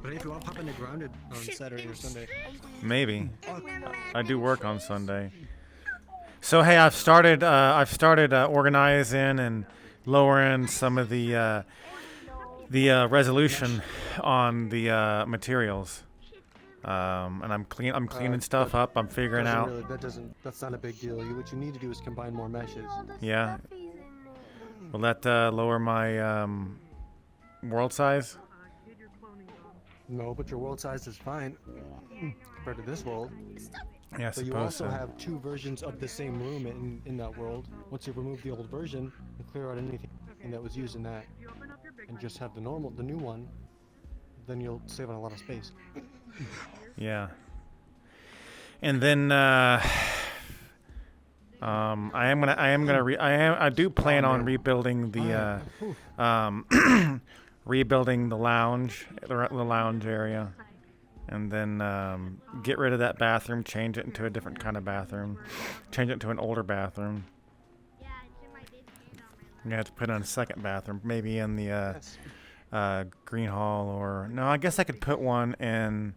But if you want to pop into Grounded on Saturday or Sunday. Maybe. I do work on Sunday. So hey, I've started organizing and lowering some of the resolution on the materials. And I'm cleaning stuff up. I'm figuring out. That's not a big deal. What you need to do is combine more meshes. Yeah. Will that lower my world size? No, but your world size is fine compared to this world. Yeah, I So you suppose also so. have two versions of the same room in that world. Once you remove the old version and clear out anything that was used in that, and just have the new one, then you'll save on a lot of space. Yeah. And then I do plan on rebuilding the rebuilding the lounge area, and then get rid of that bathroom, change it into a different kind of bathroom, change it to an older bathroom. I'm gonna have to put in a second bathroom, maybe in the green hall, or no, I guess I could put one in.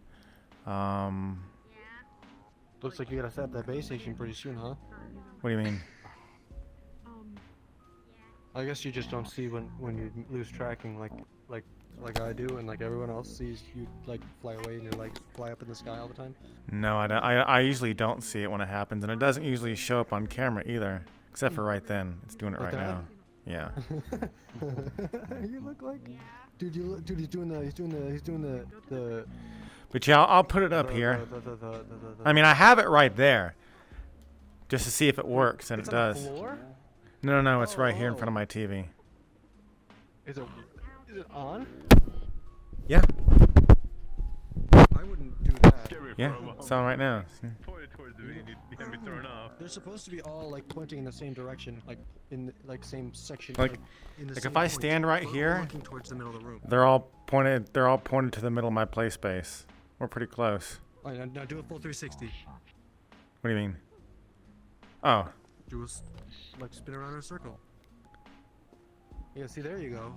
Looks like you gotta set up that base station pretty soon, huh? What do you mean? I guess you just don't see when you lose tracking like I do, and like everyone else sees you like fly away and you're like fly up in the sky all the time. No, I don't. I usually don't see it when it happens, and it doesn't usually show up on camera either, except for right then. It's doing it right now. Yeah. You look like, dude. He's doing the. But yeah, I'll put it up here. I mean, I have it right there, just to see if it works, and it does. On the floor? No, it's right here in front of my TV. Is it on? Yeah. I wouldn't do that. Yeah, it's on right now. They're supposed to be all like pointing in the same direction, like in like same section. Like in the if same I point, stand right here, looking towards the middle of the room. they're all pointed to the middle of my play space. We're pretty close. All right, now do a full 360. What do you mean? Oh, Do like spin around in a circle. Yeah, see, there you go.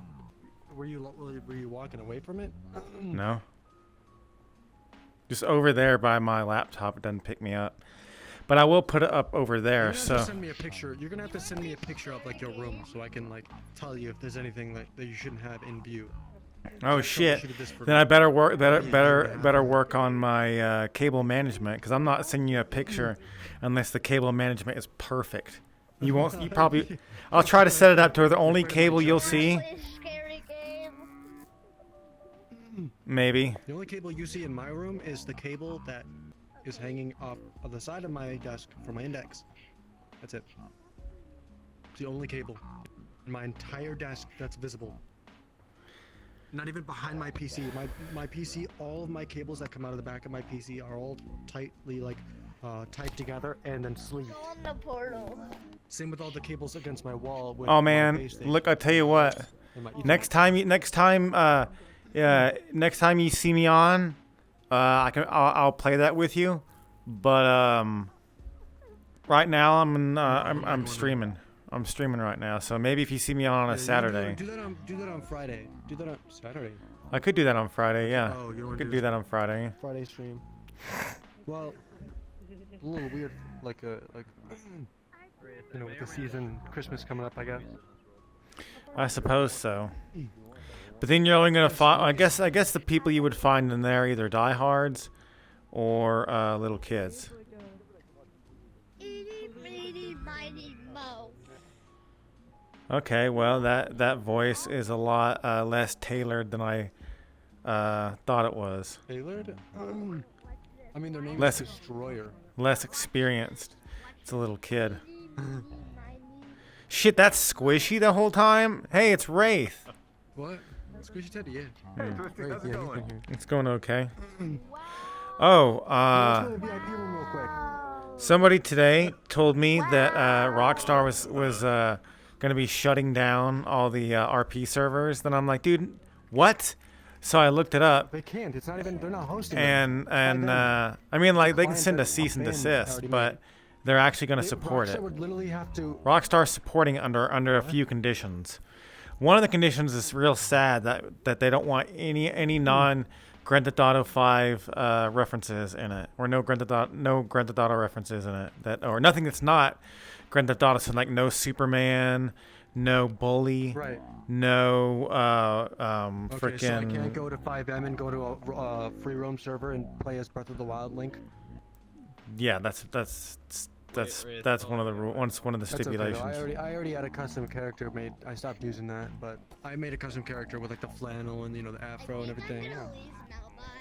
Were you walking away from it? no. Just over there by my laptop, it doesn't pick me up. But I will put it up over there. You're gonna have to So send me a picture. You're gonna have to send me a picture of like your room so I can like tell you if there's anything like that you shouldn't have in view. oh shit. Then I better work on my cable management, because I'm not sending you a picture unless the cable management is perfect. You won't. You probably. I'll try to set it up to where the only cable you'll see. Scary game. Maybe. The only cable you see in my room is the cable that is hanging off of the side of my desk for my index. That's it. It's the only cable in my entire desk that's visible. Not even behind my PC. My PC, all of my cables that come out of the back of my PC are all tightly like tied together and then sleeved. On the portal. Same with all the cables against my wall. With Oh my man, base station look! I tell you what. and my Ethernet. Next time you see me on, I'll play that with you. But right now I'm streaming. I'm streaming right now, so maybe if you see me on a Saturday. Do that on Friday. Do that on Saturday. I could do that on Friday, yeah. Oh, you don't I wanna could do do that on Friday. Friday stream. Well, a little weird, like you know, with the season, Christmas coming up, I guess. I suppose so. But then you're only gonna find. I guess the people you would find in there are either diehards or little kids. Itty bitty mighty mo. Okay, well that voice is a lot less tailored than I thought it was. Tailored? I mean, their name Less- is Destroyer. Less experienced. It's a little kid. Shit, that's Squishy the whole time? Hey, it's Wraith. What? Squishy Teddy, yeah. Hey, Twisty, how's it going? It's going okay. Oh, Let's go to the VIP room real quick. somebody today told me that Rockstar was gonna be shutting down all the RP servers. Then I'm like, dude, what? So I looked it up, They can't. It's not even. They're not hosting. and I mean, like, they can send a cease and desist, but they're actually gonna support it. Rockstar would literally have to. Rockstar's supporting it under a few conditions. One of the conditions is real sad, that they don't want any non Grand Theft Auto 5 references in it, or no Grand Theft Auto references in it, or nothing that's not Grand Theft Auto. So like no Superman, no Bully, Right. no Okay, so I freaking. can't go to 5M and go to a free roam server and play as Breath of the Wild Link. Yeah, that's one of the one of the That's okay, though. stipulations. I already had a custom character made. I stopped using that, but I made a custom character with like the flannel and the afro and everything. Yeah.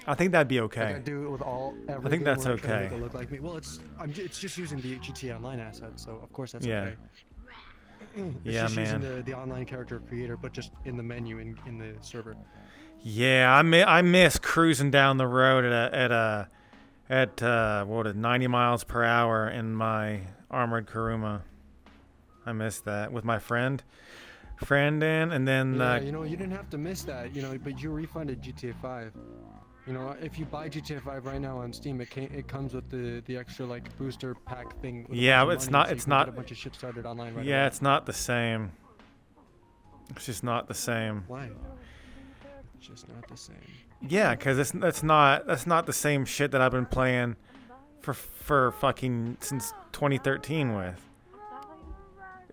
I think that'd be Like I okay. do it with every I think game that's where I try to okay. make it look like me. Well, it's just using the GTA Online asset, so of course that's Yeah. okay. It's Yeah, just man. using the online character creator, but just in the menu in the server. Yeah, I miss cruising down the road at 90 miles per hour in my armored Karuma. I miss that with my friend in, and then Yeah, you didn't have to miss that, but you refunded GTA 5. If you buy GTA 5 right now on Steam, it comes with the extra like booster pack thing. With a Yeah, bunch but of money, so you it's can not- get a bunch of shit started online right yeah, away. it's not the same. It's just not the same. Why? It's just not the same. Yeah, because that's not the same shit that I've been playing for fucking since 2013 with.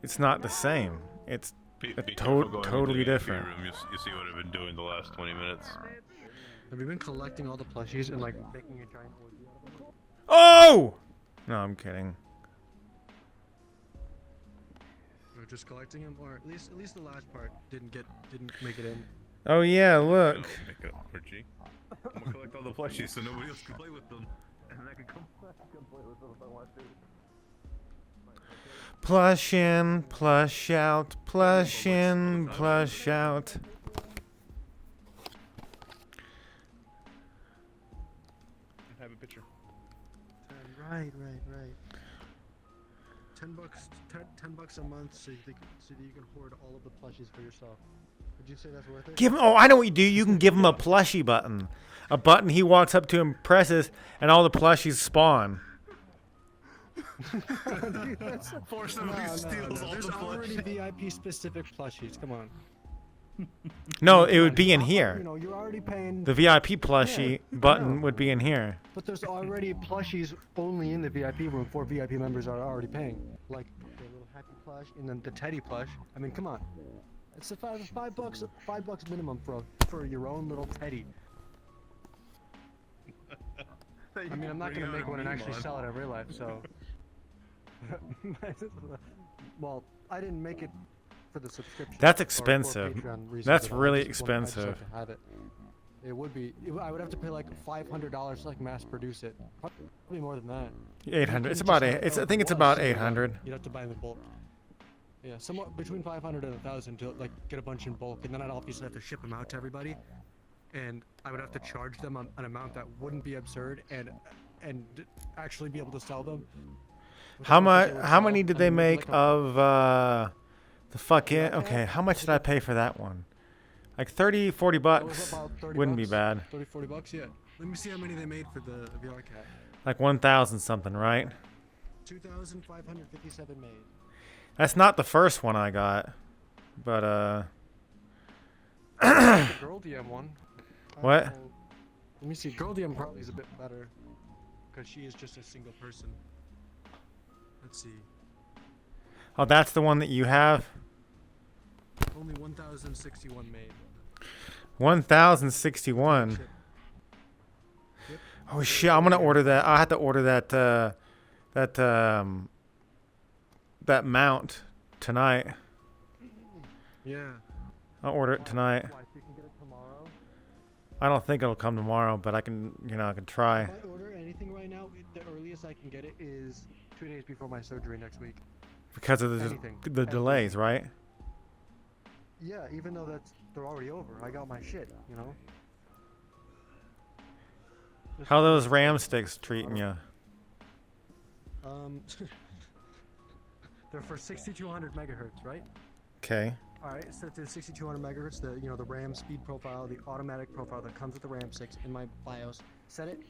It's not the same. It's Be a careful going into totally the VIP different. room. You see what I've been doing the last 20 minutes. Have you been collecting all the plushies and like making a giant orgy out of them? Oh! No, I'm kidding. Or just collecting them, or at least the last part didn't make it in. Oh yeah, look. Make it orgy. I'm gonna collect all the plushies so nobody else can play with them. And I can come play with them if I want to. Plush in, plush out, plush in, plush out. Have a picture. Right. $10 a month so that you can hoard all of the plushies for yourself. Would you say that's worth it? Give him. Oh, I know what you do. You can give him a plushie button. A button he walks up to and presses, and all the plushies spawn. Force somebody steals all There's the already plushies. VIP specific plushies. Come on. No, it would be in here. You're already paying. The VIP plushie Yeah, button no. would be in here. But there's already plushies only in the VIP room for VIP members are already paying. Like the little happy plush and then the teddy plush. I mean, come on. It's $5 minimum for your own little teddy. I mean, I'm not gonna make one and actually sell it in real life, so. Well, I didn't make it for the subscription. That's or expensive. Patreon reasons That's at all. really I just have expensive. to have it. It would be. I would have to pay like $500 to like mass produce it. Probably more than that. 800. It's Just about like, eight. It's. oh, I think it's well, about so, yeah, 800. You'd have to buy them in bulk. Yeah, somewhat between 500 and 1,000 to like get a bunch in bulk, and then I'd obviously have to ship them out to everybody, and I would have to charge them an amount that wouldn't be absurd and actually be able to sell them. How much much? they would How sell, many did and they then, make like, of the fucking? Okay, how much did I pay for that one? Like 30, 40 It was bucks. about 30 Wouldn't be bucks, bad. 30, 40 bucks, yeah. Let me see how many they made for the VR cat. Like 1,000 something, right? 2,557 made. That's not the first one I got, but The Girl DM one. What? Let me see. Girl DM probably is a bit better because she is just a single person. Let's see. oh, that's the one that you have. Only 1,061 made. 1,061. Ship. Oh shit! I'm gonna order that. I have to order that mount tonight. Yeah. I'll order it tonight. Why, so you can get it tomorrow? I don't think it'll come tomorrow, but I can, I can try. If I order anything right now, the earliest I can get it is 2 days before my surgery next week. Because of Anything. the delays, right? Yeah, even though they're already over. I got my shit, Just How like- those RAM sticks treating you? They're for 6200 megahertz, right? Okay. All right, set to 6200 megahertz. The RAM speed profile, the automatic profile that comes with the RAM 6 in my BIOS. Set it.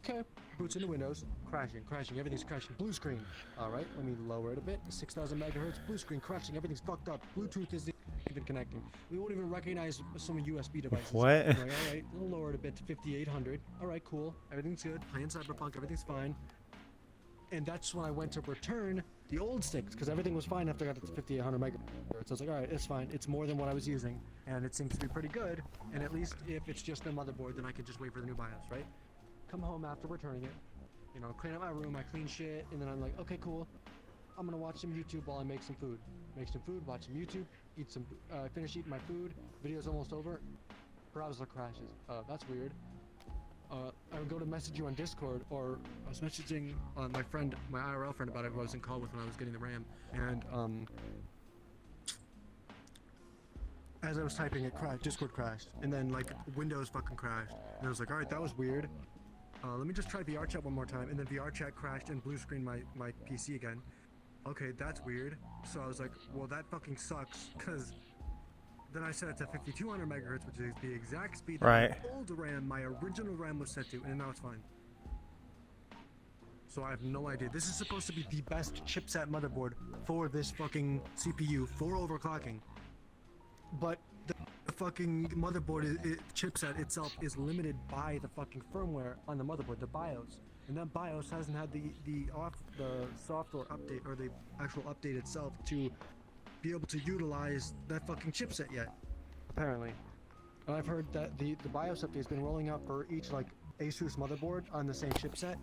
Okay. Boots into Windows. Crashing. Everything's crashing. Blue screen. All right. Let me lower it a bit. 6000 megahertz. Blue screen crashing. Everything's fucked up. Bluetooth is even connecting. We won't even recognize some USB devices. What? I'm like, all right, we'll lower it a bit to 5800. All right, cool. Everything's good. Playing Cyberpunk, everything's fine. And that's when I went to return the old sticks because everything was fine after I got to 5800 megahertz. So I was like, all right, it's fine. It's more than what I was using, and it seems to be pretty good. And at least if it's just the motherboard, then I can just wait for the new BIOS, right? Come home after returning it, you know, clean up my room, I clean shit, and then I'm like, okay, cool. I'm gonna watch some YouTube while I make some food. Make some food, watch some YouTube, eat some, finish eating my food. Video's almost over. Browser crashes. That's weird. I would go to message you on Discord, or I was messaging my friend, my IRL friend about it, who I was in call with when I was getting the RAM, and as I was typing, it crashed. Discord crashed, and then like Windows fucking crashed, and I was like, all right, that was weird. Let me just try VR chat one more time, and then VR chat crashed and blue screened my PC again. Okay, that's weird. So I was like, well, that fucking sucks, because then I set it to 5200 megahertz, which is the exact speed that Right. my old RAM, my original RAM was set to, and now it's fine. So I have no idea. This is supposed to be the best chipset motherboard for this fucking CPU for overclocking. But the fucking motherboard chipset itself is limited by the fucking firmware on the motherboard, the BIOS. And that BIOS hasn't had the software update or the actual update itself to be able to utilize that fucking chipset yet. Apparently. And I've heard that the BIOS update has been rolling out for each like Asus motherboard on the same chipset.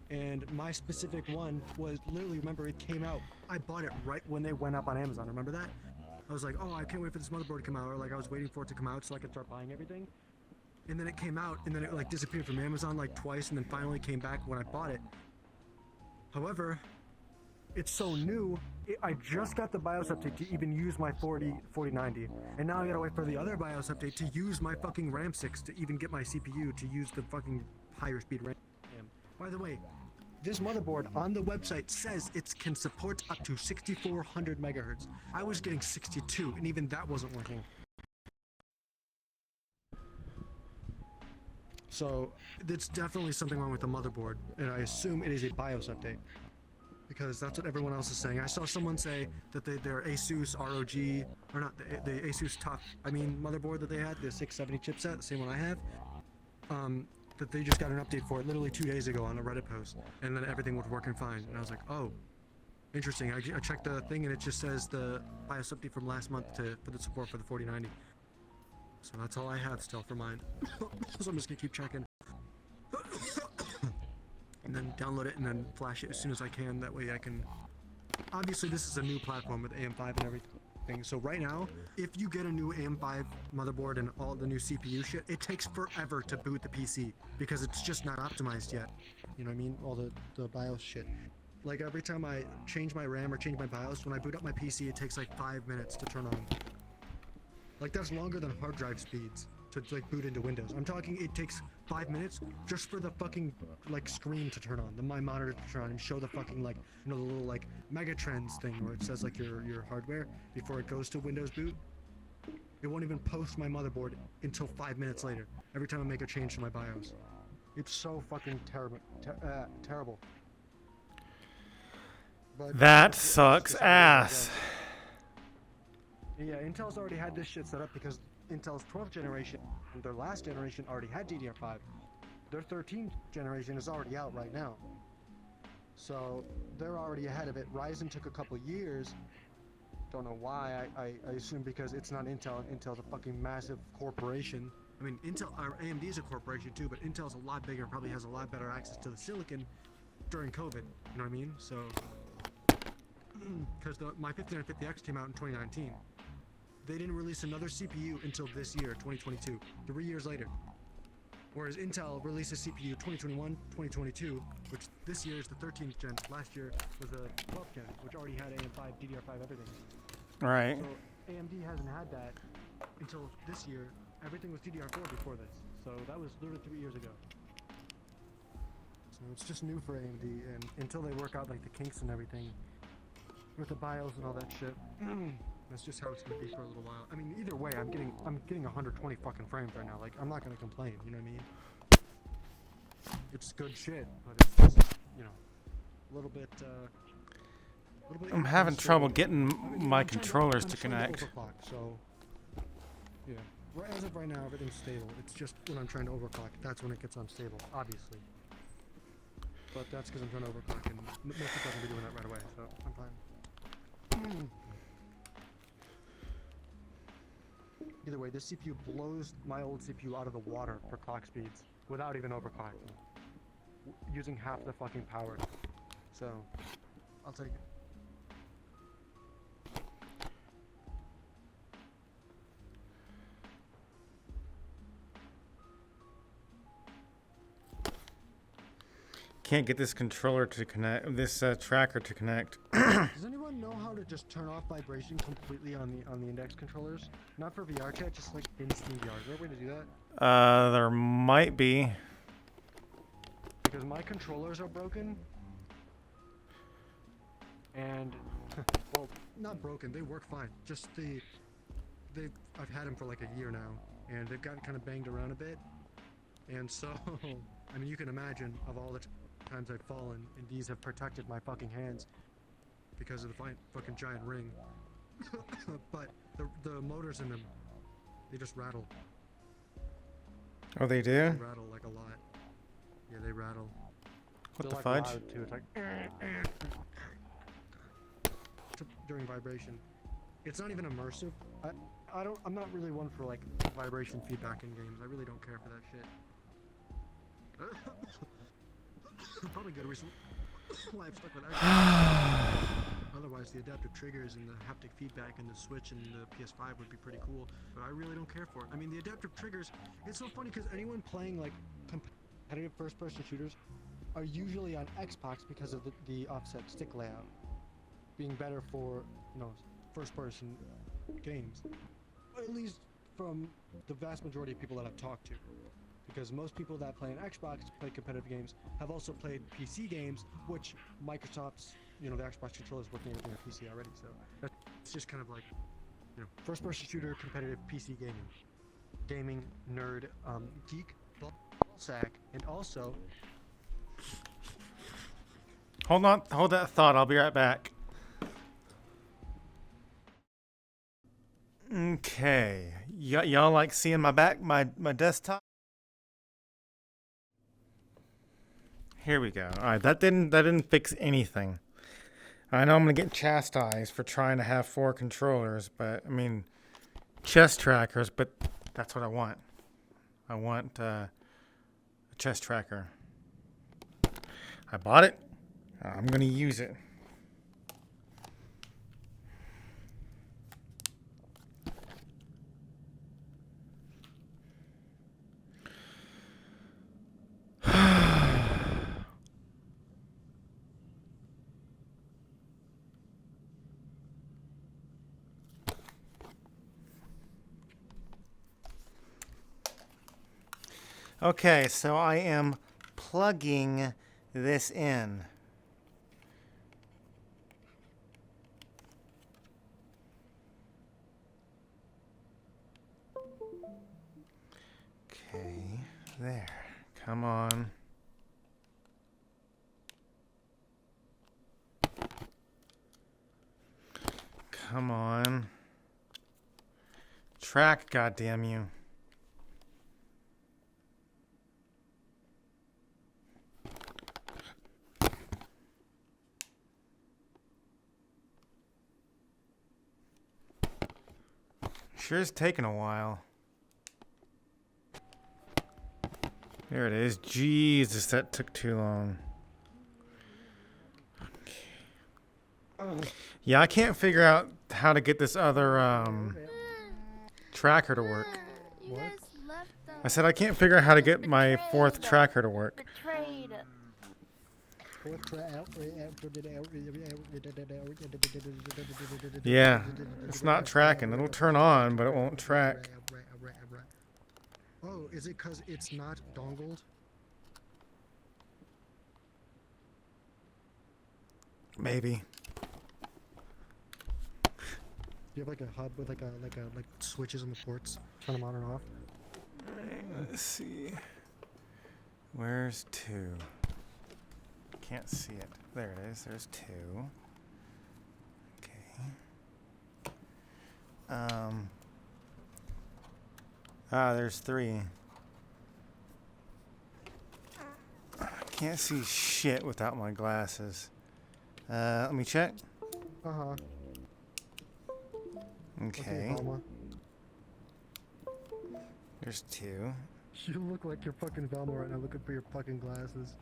And my specific one was literally, remember, it came out. I bought it right when they went up on Amazon. Remember that? I was like, oh, I can't wait for this motherboard to come out. Or like I was waiting for it to come out so I could start buying everything. And then it came out, and then it like disappeared from Amazon like twice, and then finally came back when I bought it. However, it's so new, I just got the BIOS update to even use my 4090, and now I gotta wait for the other BIOS update to use my fucking RAM 6 to even get my CPU to use the fucking higher speed RAM. By the way, this motherboard on the website says it can support up to 6400 megahertz. I was getting 62, and even that wasn't working. So, it's definitely something wrong with the motherboard, and I assume it is a BIOS update. Because that's what everyone else is saying. I saw someone say that their Asus ROG, or not, the Asus motherboard that they had, the 670 chipset, the same one I have, that they just got an update for it literally 2 days ago on a Reddit post, and then everything was working fine. And I was like, oh, interesting. I checked the thing, and it just says the BIOS update from last month for the support for the 4090. So that's all I have still for mine. So I'm just gonna keep checking. And then download it and then flash it as soon as I can. That way I can... Obviously this is a new platform with AM5 and everything. So right now, if you get a new AM5 motherboard and all the new CPU shit, it takes forever to boot the PC because it's just not optimized yet. You know what I mean? All the BIOS shit. Like every time I change my RAM or change my BIOS, when I boot up my PC, it takes like 5 minutes to turn on. Like that's longer than hard drive speeds to like boot into Windows. I'm talking it takes 5 minutes just for the fucking like screen to turn on, my monitor to turn on and show the fucking like, you know, the little like Megatrends thing where it says like your hardware before it goes to Windows boot. It won't even post my motherboard until 5 minutes later. Every time I make a change to my BIOS. It's so fucking terrible. But That sucks ass. Yeah, Intel's already had this shit set up because Intel's 12th generation, their last generation already had DDR5. Their 13th generation is already out right now. So they're already ahead of it. Ryzen took a couple years. Don't know why. I assume because it's not Intel, and Intel's a fucking massive corporation. I mean, AMD is a corporation too, but Intel's a lot bigger and probably has a lot better access to the silicon during COVID. You know what I mean? So, because my 5950X came out in 2019. They didn't release another CPU until this year, 2022, 3 years later. Whereas Intel released a CPU 2021, 2022, which this year is the 13th gen. Last year was the 12th gen, which already had AM5, DDR5, everything. Right. So AMD hasn't had that until this year. Everything was DDR4 before this. So that was literally 3 years ago. So it's just new for AMD, and until they work out like the kinks and everything with the BIOS and all that shit. That's just how it's gonna be for a little while. I mean, either way, I'm getting 120 fucking frames right now. Like, I'm not gonna complain. You know what I mean? It's good shit, but it's just, you know, a little bit little bit I'm having trouble unstable. getting I mean, my I'm trying controllers to I'm trying connect. overclock, so yeah. As of right now, everything's stable. It's just when I'm trying to overclock, that's when it gets unstable, obviously. But that's because I'm trying to overclock, and most people are gonna be doing that right away, so I'm fine. Either way, this CPU blows my old CPU out of the water for clock speeds without even overclocking, using half the fucking power. So, I'll take it. Can't get this controller to connect, this tracker to connect. Does anyone know how to just turn off vibration completely on the index controllers? Not for VR chat, just like in Steam VR. Is there a way to do that? There might be. Because my controllers are broken. And, well, not broken, they work fine. Just I've had them for like a year now, and they've gotten kind of banged around a bit. And so, I mean, you can imagine of all the times I've fallen, and these have protected my fucking hands because of the fucking giant ring. But the motors in them, they just rattle. Oh, they do? They rattle like a lot. Yeah, they rattle. What They're the like fudge? loud too. It's like during vibration. It's not even immersive. I'm not really one for like vibration feedback in games. I really don't care for that shit. Probably good reason why I'm stuck with that. Otherwise, the adaptive triggers and the haptic feedback and the Switch and the PS5 would be pretty cool, but I really don't care for it. I mean, the adaptive triggers, it's so funny because anyone playing like competitive first-person shooters are usually on Xbox because of the offset stick layout being better for, you know, first-person games. At least from the vast majority of people that I've talked to. Because most people that play an Xbox play competitive games have also played PC games, which Microsoft's, you know, the Xbox controller is working everything on PC already. So that's just kind of like, you know, first-person shooter, competitive PC gaming, gaming nerd, geek, ballsack, and also. Hold on, hold that thought. I'll be right back. Okay, y'all like seeing my back, my desktop? Here we go. All right, that didn't fix anything. I know I'm gonna get chastised for trying to have 4 controllers, but I mean, chest trackers. But that's what I want. I want a chest tracker. I bought it. I'm gonna use it. Okay, so I am plugging this in. Okay, there. Come on. Come on. Track, goddamn you. Sure is taking a while. There it is. Jesus, that took too long. Okay. Yeah, I can't figure out how to get this other tracker to work. You guys left them. I said I can't figure out how to get my 4th tracker to work. Betrayed. Yeah, it's not tracking. It'll turn on, but it won't track. Oh, is it because it's not dongled? Maybe. You have like a hub with like switches on the ports, turn them on and off. Let's see. Where's 2? Can't see it. There it is. There's 2. There's 3. I can't see shit without my glasses. Let me check. Uh-huh. Okay. Velma. There's 2. You look like you're fucking Velma right now looking for your fucking glasses.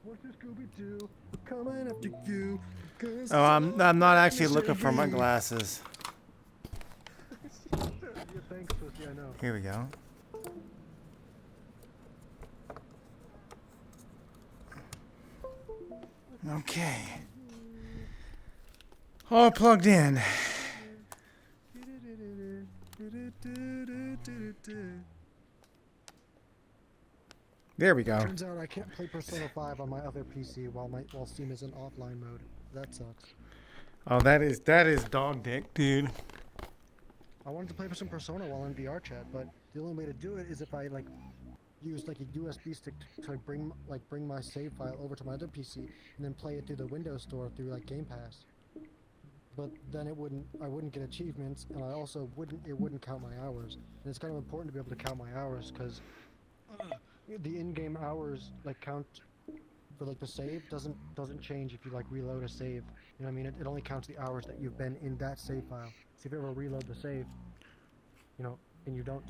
What's your Scooby-Doo? We're coming after you. Oh, I'm not actually looking for my glasses. Yeah, thanks, pussy, I know. Here we go. Okay. All plugged in. There we go. Turns out I can't play Persona 5 on my other PC while Steam is in offline mode. That sucks. Oh, that is dog dick, dude. I wanted to play some Persona while in VR chat, but the only way to do it is if I use like a USB stick to bring my save file over to my other PC and then play it through the Windows Store through like Game Pass. But then I wouldn't get achievements, and it wouldn't count my hours. And it's kind of important to be able to count my hours because the in-game hours count for the save doesn't change if you reload a save. You know what I mean? It only counts the hours that you've been in that save file. So if you ever reload the save, and you don't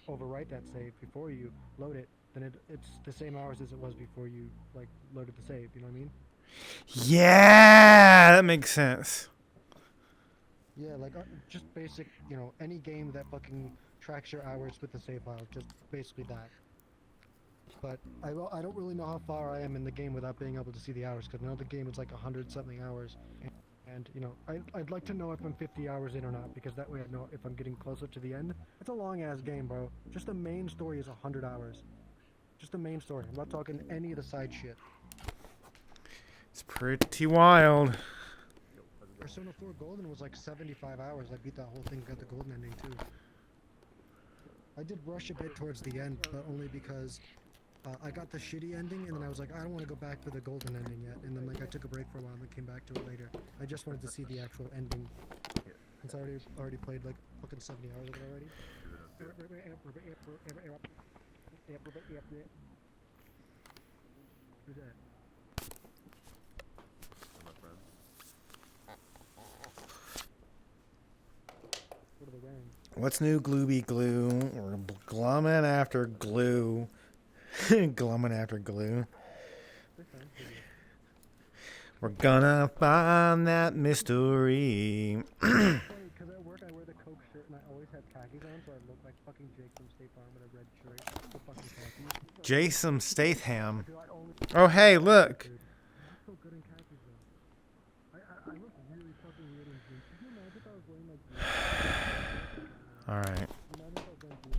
overwrite that save before you load it, then it's the same hours as it was before you loaded the save. You know what I mean? Yeah, that makes sense. Yeah, just basic. Any game that fucking tracks your hours with the save file, just basically that. But I don't really know how far I am in the game without being able to see the hours, because I know the game is 100-something hours, and I'd like to know if I'm 50 hours in or not, because that way I know if I'm getting closer to the end. It's a long ass game, bro. Just the main story is 100 hours. Just the main story. I'm not talking any of the side shit. It's pretty wild. Persona 4 Golden was 75 hours. I beat that whole thing, got the golden ending too. I did rush a bit towards the end, but only because I got the shitty ending, and then I was like, I don't want to go back for the golden ending yet. And then I took a break for a while and then came back to it later. I just wanted to see the actual ending. Since I already played fucking 70 hours of it already. Who's that? What are they wearing? What's new, Glooby Glue? We're glumming after glue. Glumming after glue. We're gonna find that mystery. Because at work I wear the Coke shirt and I always have khakis on, so I look like fucking Jake from State Farm with a red shirt with fucking khakis. Jason Statham. I only Oh, hey, look. I'm so good in khakis though. I look really fucking weird in jeans. Could you imagine if I was wearing jeans? All right. Imagine if I was wearing jeans.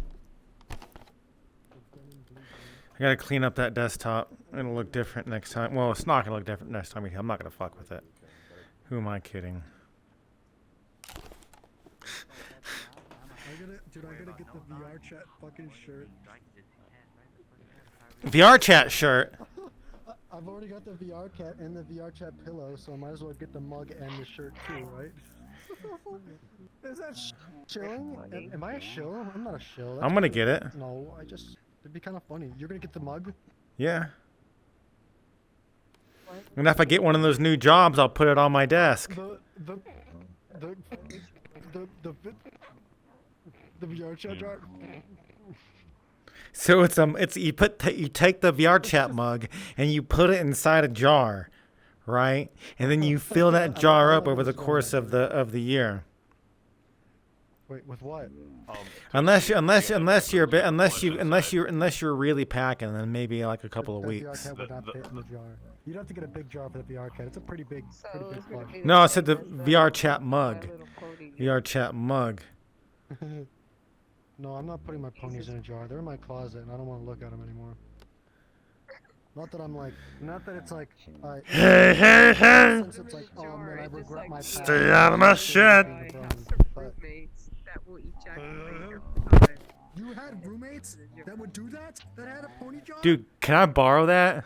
I gotta clean up that desktop. It'll look different next time. Well, it's not gonna look different next time. I'm not gonna fuck with it. Who am I kidding? Dude, I gotta get the VR chat fucking shirt. VR chat shirt. I've already got the VR cat and the VR chat pillow, so I might as well get the mug and the shirt too, right? Is that shilling? Am I a shill? I'm not a shill. I'm gonna get it. No, it'd be kind of funny. You're gonna get the mug? Yeah. And if I get one of those new jobs, I'll put it on my desk. The VR chat jar? So it's you take the VR chat mug and you put it inside a jar, right? And then you fill that jar up over the course of the year. Wait, with what? Unless you're really packing, then maybe like a couple of The VR weeks. cat would not fit in the jar. You'd have to get a big jar for the VR cat. It's a pretty big plush. No, I said the VR chat mug. VR chat mug. No, I'm not putting my ponies in a jar. They're in my closet, and I don't want to look at them anymore. Not that it's like, Hey, hey, hey! since it's like, oh man, I regret my past. Stay out of my shit. But roommates that will ejaculate your you had roommates that would do that? That had a pony jar? Dude, can I borrow that?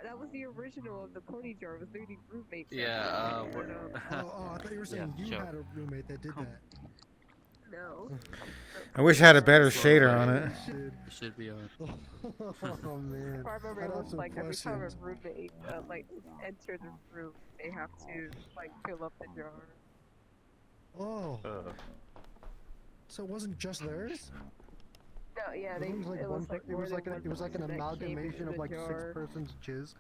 that was the original of the pony jar. It was literally roommates. Yeah, But, Oh, I thought you were saying you Joe. had a roommate that did that. no. I wish I had a better shader on it. Shit. It should be on. Oh man. If I remember, I'd it have was some like every time a questions. roommate like enter the room, they have to like fill up the jar. Oh, Uh, so it wasn't just theirs? No, yeah, It was like it one. was like It was more like than it was like an one person that came amalgamation into of the like jar, 6 persons jizz.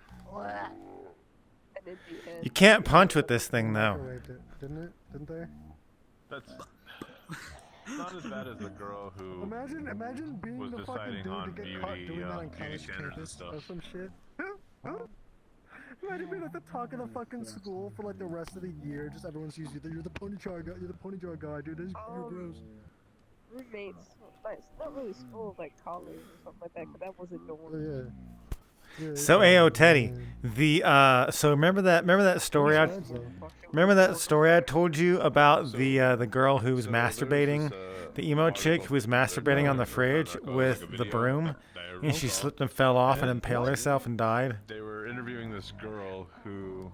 And in the end, You can't punch with this thing though. Microwaved it, didn't it? Didn't they? that's not as bad as the girl who Imagine being was the fucking deciding dude on to get caught beauty, doing that on beauty college standards and campus stuff. or some shit. Imagine being at the talk of the fucking school for like the rest of the year. Just everyone sees you. You're the pony jar guy. You're the pony jar guy, dude. You're gross. roommates, like not really school, like college or something like that, because that was a Oh, dorm. yeah. So Ao Teddy, so remember that story remember that story I told you about the girl who was masturbating, the emo chick who was masturbating on the fridge with the broom, and she slipped and fell off and impaled herself and died. They were interviewing this girl who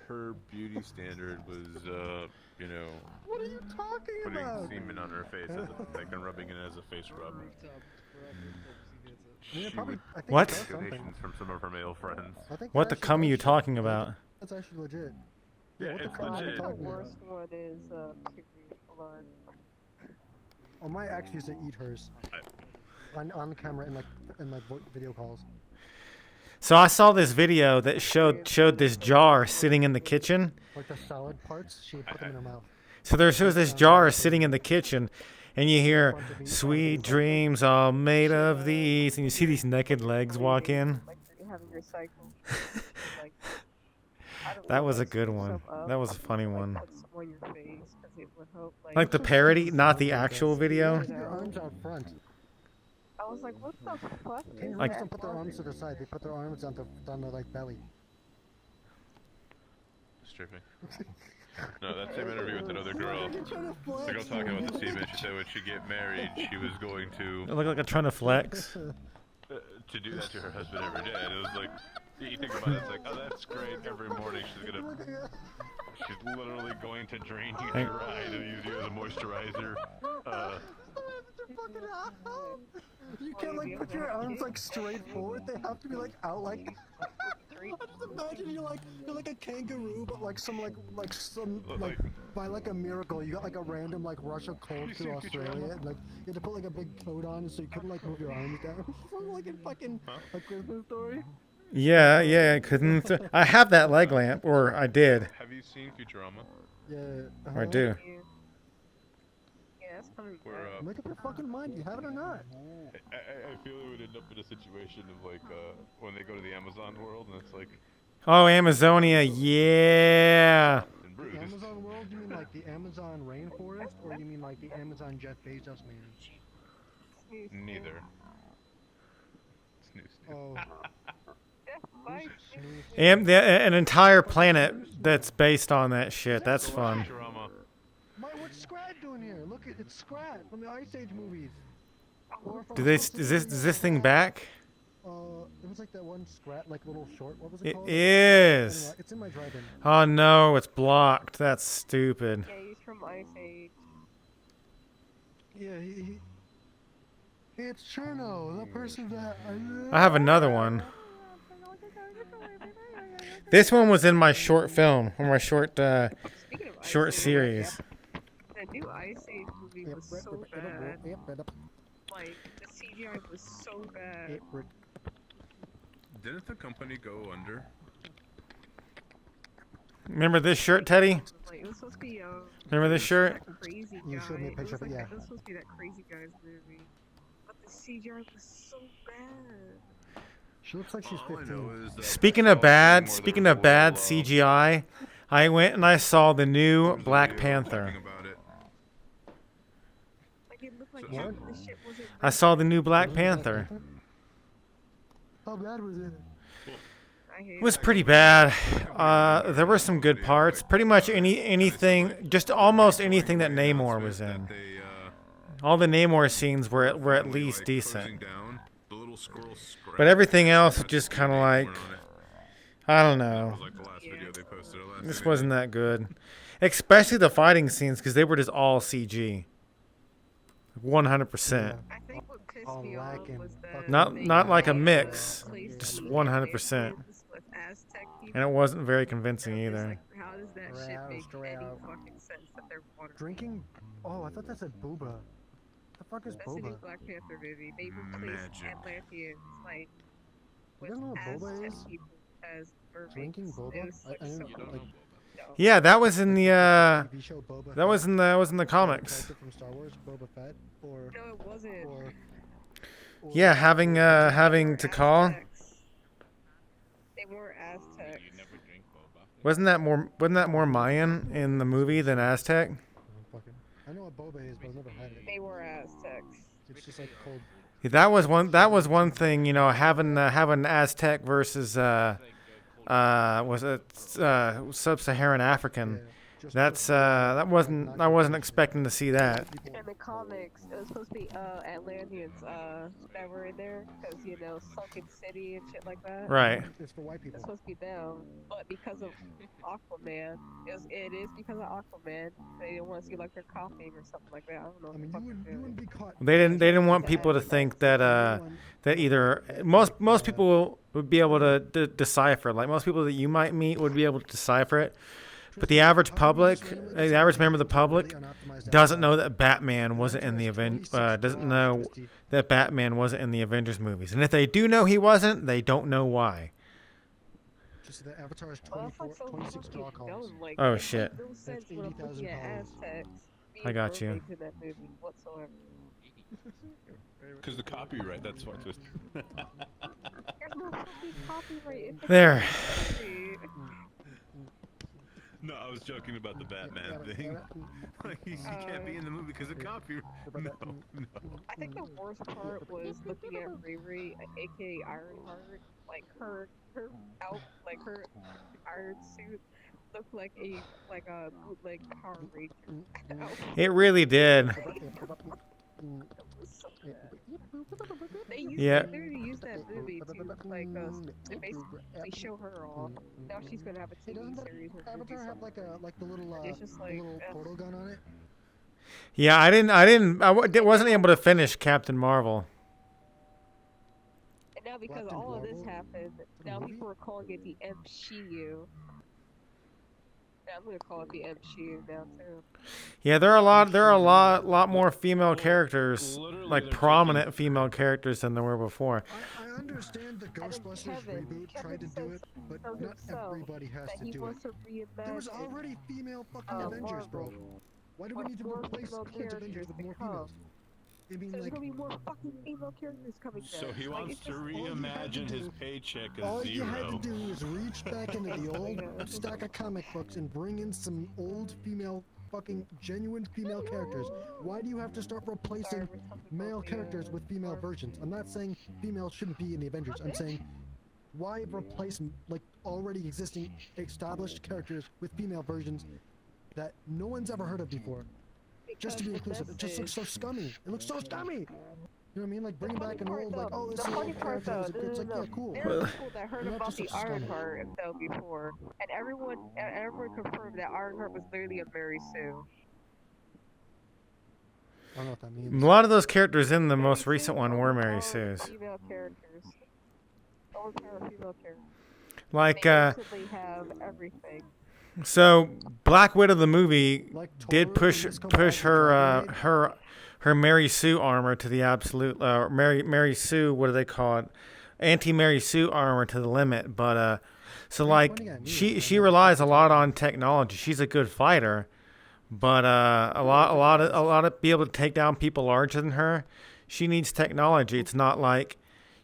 her beauty standard was, you know, What are you talking putting about? semen on her face as a, like, and rubbing it as a face rub. I mean, it She probably, would I think What? it does something. donations from some of her male friends. I think What it the actually cum are you does- talking about? That's actually legit. Yeah, what the it's cum are you legit. The talking about? worst one is period blood. Oh, my ex used to eat hers on camera in like video calls. So I saw this video that showed this jar sitting in the kitchen. Like the salad parts, she would put them in her mouth. So there shows this jar sitting in the kitchen, and you hear "Sweet dreams are made of these," and you see these naked legs walk in. Like you're having your cycle. Like, I don't That know, was a like, good switch one. some up, That was a funny like, one. put some on your face, 'cause it would help, Like the parody, not the actual video. Keep your arms out front. I was like, what the fuck is Kangaroos Like- don't put their arms to the side. They put their arms down their like belly. Stripping. No, that same interview with another girl. You're trying to The girl flex. talking about the semen, she said when she get married, she was going It looked like I'm trying to flex. to do that to her husband every day. And it was like, you think about it, it's like, oh, that's great. Every morning she's literally going to drain you Hey. dry and use you as a moisturizer. You can't like put your arms like straight forward. They have to be like out like. I just imagine you're like a kangaroo, but like by like a miracle, you got like a random like rush of cold You to see Australia, Futurama? and like you had to put like a big coat on so you couldn't like move your arms down. Like in fucking A Christmas Story. Yeah, I couldn't. I have that leg lamp, or I did, Have you seen Futurama? Yeah. or I do. Yeah, that's coming Where, back. Make up your fucking mind. You have it or not? I feel it would end up in a situation of like, when they go to the Amazon world and it's like, Oh, Amazonia, yeah. in The Bruce. Amazon world? You mean like the Amazon rainforest, or you mean like the Amazon Jeff Bezos man? Neither. Snooze. Oh. And an entire planet that's based on that shit. That's fun. Futurama. What's Scrat doing here? Look, it's Scrat from the Ice Age movies. Or from Is this thing back? It was like that one Scrat, like little short. What was it It called? is. Anyway, it's in my drive-in. Oh no, it's blocked. That's stupid. Yeah, he's from Ice Age. Yeah, it's Cherno, the person that I have another one. This one was in my short film, or my short Speaking of short Ice Age, series. that new Ice Age movie was so bad. Like, the CGI was so bad. Didn't the company go under? Remember this shirt, Teddy? Like, it was supposed to be, Remember this shirt? that crazy guy. You showed me a It picture was of it, like yeah. It was supposed to be that crazy guy's movie. But the CGI was so bad. She looks like she's All I know 15. is that Speaking I of saw bad, something speaking where of there bad was CGI, I went and I saw the new there was a Black video Panther. talking about it. Like, it looked like So- half of the shit wasn't I saw the new Black Panther. How bad was it? I hate It was pretty bad. There were some good parts. Pretty much anything, just almost anything that Namor was in. That they, All the Namor scenes were at finally, least like, decent. closing down the little scroll scratch. But everything else is just kind of like, I don't That know. was like the last video they posted. Or last This video. wasn't that good. Especially the fighting scenes, because they were just all CG. 100%. I think what pissed All me off lacking was that fucking Not they not like a made mix, place just in 100%. Atlantis with Aztec people. And it wasn't very convincing And I'm just either. like, how does that shit make Straight any out. fucking sense that they're water? Drinking. Oh, I thought that said Booba. The fuck is That's the new Boba? Black Panther movie. They replaced Magic. Atlanteans like You with don't know what Boba Aztec is? people as mermaids. Drinking It Boba? was, I like, didn't- so like- dumb. Yeah, that was in the TV show Boba that was Fett? in the That comics. character from Star Wars, Boba Fett, or No, it wasn't. or. Yeah, having They to were call. Aztecs. They were Aztecs. Wasn't that more Mayan in the movie than Aztec? I know what Boba is, but I've never had it. They were Aztecs. It's just like cold. That was one thing, you know, having Aztec versus was it sub-Saharan African. Yeah, just That's cold. I wasn't expecting to see that. In the comics, it was supposed to be Atlanteans that were in there, because, you know, Sunken City and shit like that. Right. It's for white It's people. supposed to be them, but because of Aquaman, it is because of Aquaman. They didn't want to see like they're copying or something like that. I don't know. I what mean, the fuck you they're wouldn't doing. be caught. They didn't want people to think that either most people would be able to decipher. Like most people that you might meet would be able to decipher it. But the average public, the average member of the public, doesn't know that Batman wasn't in the doesn't know that Batman wasn't in the Avengers movies. And if they do know he wasn't, they don't know why. Just the Avatar is Well, that's like so 26 draw fucking calls. dumb. Like, Oh, it shit. makes no sense when I'm looking at Aztecs. I got you. mermaids in that movie whatsoever. Because the copyright, that's fucked with. There's no fucking copyright. It's a There. movie. No, I was joking about the Batman thing. Like, he can't be in the movie because of copyright. No, no. I think the worst part was looking at Riri, aka Ironheart, like her iron suit looked like a bootleg Power Ranger. It really did. It was so bad. They used Yeah. they literally used that movie to basically show her off. Now she's gonna have a Hey, doesn't TV that series or movie. Avatar have like the little It's just the like, little portal gun on it? Yeah, wasn't able to finish Captain Marvel. And now because Captain all of this Marvel? happened, now movie? people are calling it the MCU. Yeah, I'm gonna call it the MCU now too. Yeah, there are a lot more female characters, Literally, like they're prominent female characters than there were before. I understand the Ghostbusters Kevin tried to do says it, but so not himself everybody has that to he do it. wants to reimagine. There was already female fucking Avengers, bro. Marvel. Why do we What need to more replace female current Avengers with more characters females? I So mean, there's like, gonna be more fucking female characters coming So down. he Like, wants it's to just- reimagine his paycheck all as you had to zero. do is reach back into the old stack of comic books and bring in some old female, fucking genuine female characters. Why do you have to start replacing male characters with female versions? I'm not saying females shouldn't be in the Avengers. I'm saying why replace like already existing established characters with female versions that no one's ever heard of before, just to be Because the inclusive? It just looks so message- scummy. It looks so scummy. You know what I mean? Like bringing back an old, like, oh, this the is funny old part character. though, It's like, yeah, cool. there are people that heard You're not about just the a scummy. Ironheart though before, and everyone confirmed that Ironheart was literally a Mary Sue. I don't know what that means. A lot of those characters in the most Mary recent Sue one were owns Mary all Sue's. Female characters. All the female characters. Like They instantly have everything. so Black Widow the movie Like did Toru push in Disco her Dragon her Mary Sue armor to the absolute Mary Sue, what do they call it, anti Mary Sue armor to the limit. But so like pointing at me, she relies a lot on technology. She's a good fighter, but a lot of be able to take down people larger than her, she needs technology. It's not like,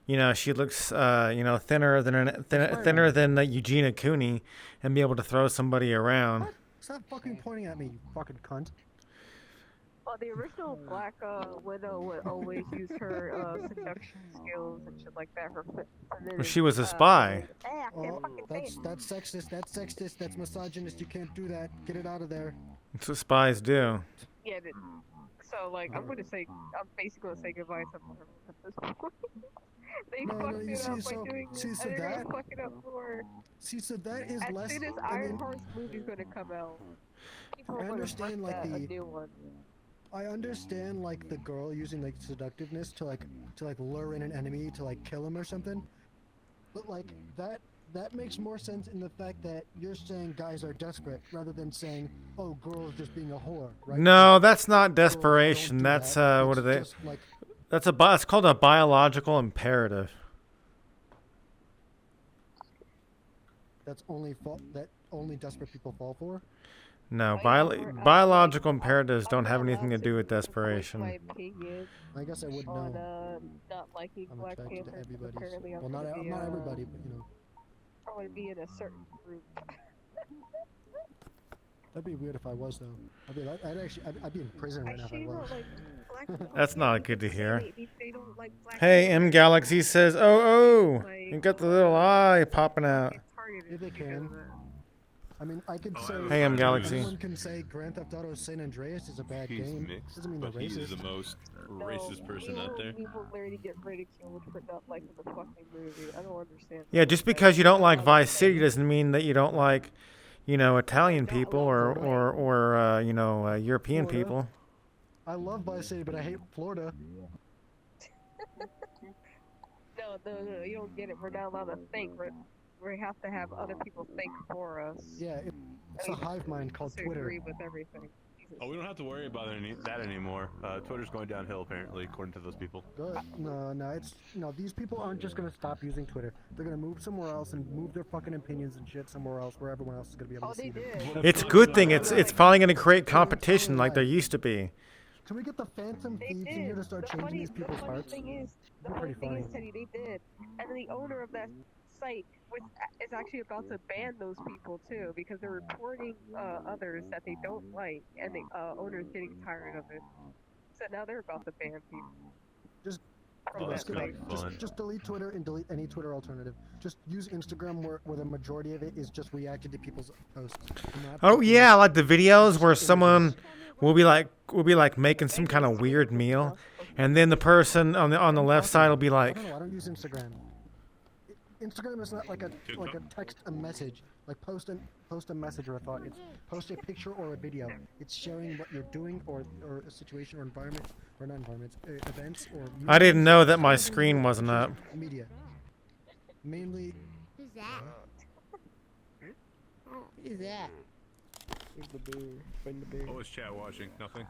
you know, she looks thinner than Eugenia Cooney and be able to throw somebody around. What? Stop fucking pointing at me, you fucking cunt. Well, the original Black Widow would always use her seduction skills and shit like that. Her Well, she was a spy. I can't Oh, fucking say it. that's sexist, that's misogynist, you can't do that. Get it out of there. That's what spies do. Yeah, so like I'm basically gonna say goodbye to her at this point. They No, fucked you it see, up by so- doing see, it, so and they're that- gonna fuck it up more. See, so that is As less. soon as I Iron mean, Horse movie's gonna come out, people I are gonna understand, fuck like, that, a the- new one. I understand like the girl using like seductiveness to like lure in an enemy to like kill him or something. But like that makes more sense in the fact that you're saying guys are desperate rather than saying, oh, girls just being a whore, right? No, that's not Girls desperation. don't do That's that. what It's are they? just, like, It's called a biological imperative. that only desperate people fall for. No, Oh, yeah, or, biological like, imperatives I'm don't not have anything to allowed do with voice desperation. my opinion I guess I would on know. not liking I'm Black attracted to Panther. 'Cause everybody's. apparently I'm Well, not gonna be, not everybody, but you know. I'm gonna be in a certain group. That'd be weird if I was though. I'd be in prison right now if I Actually, was. like black people That's not can't good to say hear. they don't like black Hey, people. M Galaxy says, oh, you got the little eye popping out. Get targeted Yeah, they because can. of that. I mean, I could Oh, I say. have Hey, M friend Galaxy. who's- Anyone can say Grand Theft Auto San Andreas is a bad He's game. mixed, Doesn't mean they're but he is the racist. most racist person out there. We will literally get ridiculed for not liking the fucking movie. I don't understand. Yeah, just because you don't like Vice City doesn't mean that you don't like, Italian people or European Florida. people. I love Vice City, but I hate Florida. No, you don't get it. We're not allowed to think. We have to have other people think for us. Yeah, it's a hive mind called To Twitter. agree with everything. Jesus. Oh, we don't have to worry about that anymore. Twitter's going downhill apparently, according to those people. Good. No. These people aren't just gonna stop using Twitter. They're gonna move somewhere else and move their fucking opinions and shit somewhere else where everyone else is gonna be able Oh, to they see them. did. It's a good thing. It's finally going to create competition like there used to be. Can we get the Phantom They Thieves in here did. to start changing these people's hearts? The They're funny pretty thing is, funny. Teddy, they did. And the owner of that site is actually about to ban those people too because they're reporting others that they don't like, and the owner's getting tired of it. So now they're about to ban people. Just- from Oh, that's that gonna site. be fun. Just delete Twitter and delete any Twitter alternative. Just use Instagram where the majority of it is just reacting to people's posts. Not Oh fucking- yeah, like the videos where images. someone will be like making some kind of weird meal, and then the person on the left side will be I like, don't know. I don't use Instagram. Instagram is not like a text a message, like post a message or a thought. It's post a picture or a video. It's sharing what you're doing or a situation or environment or not environments, events or. I didn't know that my Something screen with wasn't up. Media. Mainly. Who's that? Who's that? Where's the boo? Find the boo. What was chat watching? Nothing.